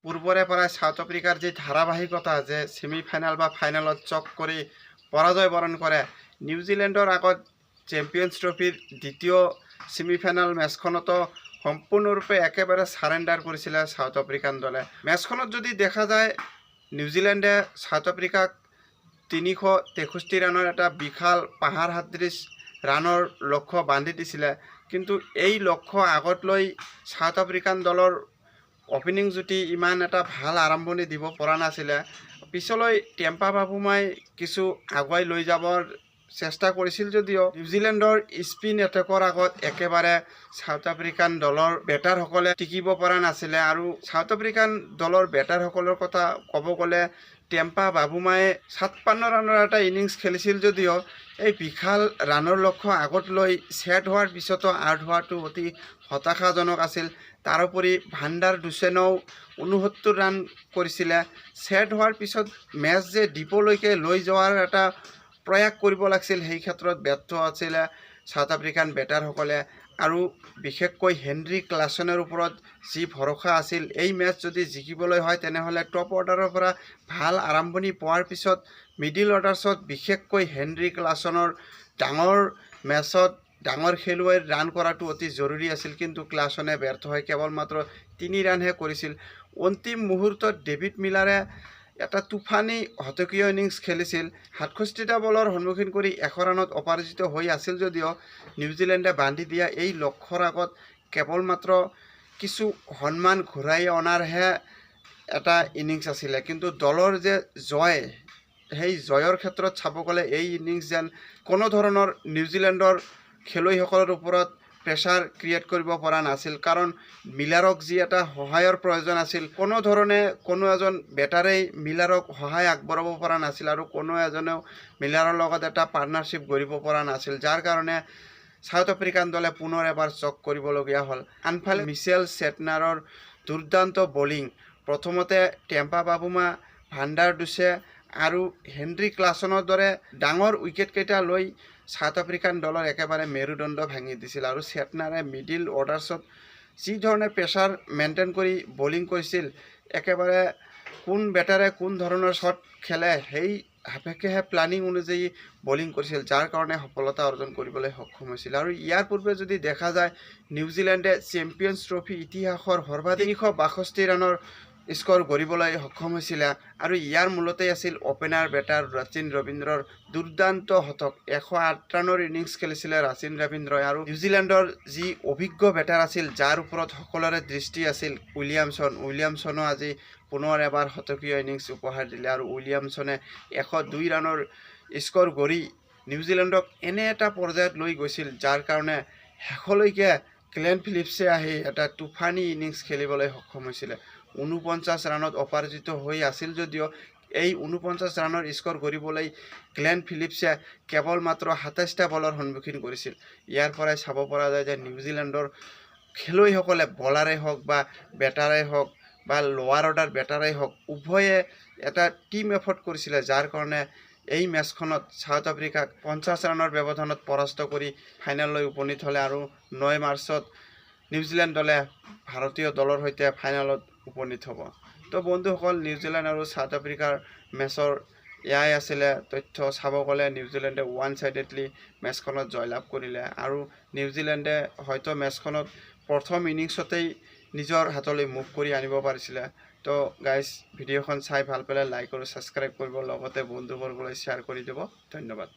পূৰ্বৰে পৰাই সাউথ আফ্ৰিকাৰ যি ধাৰাবাহিকতা যে ছেমিফাইনেল বা ফাইনেলত চক কৰি পৰাজয় বৰণ কৰে, নিউজিলেণ্ডৰ আগত চেম্পিয়ন্ছ ট্ৰফিৰ দ্বিতীয় ছেমিফাইনেল মেচখনতো সম্পূৰ্ণৰূপে একেবাৰে ছাৰেণ্ডাৰ কৰিছিলে সাউথ আফ্ৰিকান দলে। মেচখনত যদি দেখা যায়, নিউজিলেণ্ডে সাউথ আফ্ৰিকাক ৩৬৩ ৰানৰ এটা বিশাল পাহাৰ সাদৃশ ৰানৰ লক্ষ্য বান্ধি দিছিলে। কিন্তু এই লক্ষ্য আগত লৈ সাউথ আফ্ৰিকান দলৰ অপেনিং যুটি ইমান এটা ভাল আৰম্ভণি দিব পৰা নাছিলে। পিছলৈ টেম্পা বাবুমাই কিছু আগুৱাই লৈ যাবৰ চেষ্টা কৰিছিল যদিও নিউজিলেণ্ডৰ স্পিন এটেকৰ আগত একেবাৰে সাউথ আফ্ৰিকান দলৰ বেটাৰসকলে টিকিব পৰা নাছিলে। আৰু সাউথ আফ্ৰিকান দলৰ বেটাৰসকলৰ কথা ক'ব গ'লে টেম্পা বাবুমায়ে ৫৭ ৰানৰ এটা ইনিংছ খেলিছিল যদিও এই বিশাল ৰানৰ লক্ষ্য আগত লৈ ছেট হোৱাৰ পিছতো আউট হোৱাটো অতি হতাশাজনক আছিল। তাৰোপৰি ভাণ্ডাৰ ডুচেনেও ৬৯ ৰান কৰিছিলে। ছেট হোৱাৰ পিছত মেচ যে ডিপলৈকে লৈ যোৱাৰ এটা প্ৰয়াস কৰিব লাগিছিল, সেই ক্ষেত্ৰত ব্যৰ্থ আছিলে সাউথ আফ্ৰিকান বেটাৰসকলে। আৰু বিশেষকৈ হেনৰি ক্লাছনৰ ওপৰত যি ভৰসা আছিল, এই মেচ যদি জিকিবলৈ হয় তেনেহ'লে টপ অৰ্ডাৰৰ পৰা ভাল আৰম্ভণি পোৱাৰ পিছত মিডিল অৰ্ডাৰ্ছত বিশেষকৈ হেনৰি ক্লাছনৰ ডাঙৰ মেচত ডাঙৰ খেলুৱৈৰ ৰান কৰাটো অতি জৰুৰী আছিল। কিন্তু ক্লাছনে ব্যৰ্থ হয়, কেৱল মাত্ৰ ৩ ৰানহে কৰিছিল। অন্তিম মুহূৰ্তত ডেভিড মিলাৰে এটা তুফানী হতকীয় ইনিংছ খেলিছিল। ৬৭টা বলৰ সন্মুখীন কৰি ১০০ ৰানত অপৰাজিত হৈ আছিল যদিও নিউজিলেণ্ডে বান্ধি দিয়া এই লক্ষ্যৰ আগত কেৱল মাত্ৰ কিছু সন্মান ঘূৰাই অনাৰহে এটা ইনিংছ আছিলে। কিন্তু দলৰ যে জয়, সেই জয়ৰ ক্ষেত্ৰত চাব গ'লে এই ইনিংছ যেন কোনো ধৰণৰ নিউজিলেণ্ডৰ খেলুৱৈসকলৰ ওপৰত প্ৰেছাৰ ক্ৰিয়েট কৰিব পৰা নাছিল। কাৰণ মিলাৰক যি এটা সহায়ৰ প্ৰয়োজন আছিল, কোনো ধৰণে কোনো এজন বেটাৰেই মিলাৰক সহায় আগবঢ়াব পৰা নাছিল আৰু কোনো এজনেও মিলাৰৰ লগত এটা পাৰ্টনাৰশ্বিপ গঢ়িব পৰা নাছিল, যাৰ কাৰণে সাউথ আফ্ৰিকান দলে পুনৰ এবাৰ চক কৰিবলগীয়া হ'ল। আনফালে মিচেল ছেটনাৰৰ দুৰ্দান্ত বলিং, প্ৰথমতে টেম্পা বাবুমা, ভাণ্ডাৰ ডুচে আৰু হেনৰি ক্লাছনৰ দৰে ডাঙৰ উইকেটকেইটা লৈ সাউথ আফ্ৰিকান দলৰ একেবাৰে মেৰুদণ্ড ভাঙি দিছিল। আৰু ছেটনাৰে মিডিল অৰ্ডাৰ্ছত যি ধৰণে প্ৰেছাৰ মেইনটেইন কৰি বলিং কৰিছিল, একেবাৰে কোন বেটাৰে কোন ধৰণৰ শ্বট খেলে সেই সাপেক্ষেহে প্লানিং অনুযায়ী বলিং কৰিছিল, যাৰ কাৰণে সফলতা অৰ্জন কৰিবলৈ সক্ষম হৈছিল। আৰু ইয়াৰ পূৰ্বে যদি দেখা যায়, নিউজিলেণ্ডে চেম্পিয়ন্ছ ট্ৰফি ইতিহাসৰ সৰ্বাধিক ৩৬২ ৰানৰ স্ক'ৰ গঢ়িবলৈ সক্ষম হৈছিলে। আৰু ইয়াৰ মূলতেই আছিল অপেনাৰ বেটাৰ ৰচিন ৰবীন্দ্ৰৰ দুৰ্দান্ত শতক। ১০৮ ৰানৰ ইনিংছ খেলিছিলে ৰচিন ৰবীন্দ্ৰই। আৰু নিউজিলেণ্ডৰ যি অভিজ্ঞ বেটাৰ আছিল, যাৰ ওপৰত সকলোৰে দৃষ্টি আছিল, উইলিয়ামছনো আজি পুনৰ এবাৰ শতকীয় ইনিংছ উপহাৰ দিলে। আৰু উইলিয়ামছনে ১০২ ৰানৰ স্ক'ৰ গঢ়ি নিউজিলেণ্ডক এনে এটা পৰ্যায়ত লৈ গৈছিল, যাৰ কাৰণে শেষলৈকে গ্লেন ফিলিপছে আহি এটা তুফানী ইনিংছ খেলিবলৈ সক্ষম হৈছিলে। ৪৯ ৰানত অপৰাজিত হৈ আছিল যদিও এই ৪৯ ৰানৰ স্ক'ৰ গঢ়িবলৈ গ্লেন ফিলিপছে কেৱল মাত্ৰ ২৭টা বলৰ সন্মুখীন কৰিছিল। ইয়াৰ পৰাই চাব পৰা যায় যে নিউজিলেণ্ডৰ খেলুৱৈসকলে বলাৰেই হওক বা বেটাৰেই হওক বা লোৱাৰ অৰ্ডাৰ বেটাৰেই হওক, উভয়ে এটা টিম এফৰ্ট কৰিছিলে, যাৰ কাৰণে এই মেচখনত সাউথ আফ্ৰিকাক ৫০ ৰানৰ ব্যৱধানত পৰাস্ত কৰি ফাইনেললৈ উপনীত হ'লে। আৰু ৯ মাৰ্চত নিউজিলেণ্ড দলে ভাৰতীয় দলৰ সৈতে ফাইনেলত উপনীত হ'ব। তো বন্ধুসকল, নিউজিলেণ্ড আৰু সাউথ আফ্ৰিকাৰ মেচৰ এয়াই আছিলে তথ্য। চাব গ'লে নিউজিলেণ্ডে ওৱান ছাইডেডলি মেচখনত জয়লাভ কৰিলে আৰু নিউজিলেণ্ডে হয়তো মেচখনত প্ৰথম ইনিংছতেই নিজৰ হাতলৈ মুভ কৰি আনিব পাৰিছিলে। তো গাইজ, ভিডিঅ'খন চাই ভাল পালে লাইক আৰু ছাবস্ক্ৰাইব কৰিব, লগতে বন্ধুবৰ্গলৈ শ্বেয়াৰ কৰি দিব। ধন্যবাদ।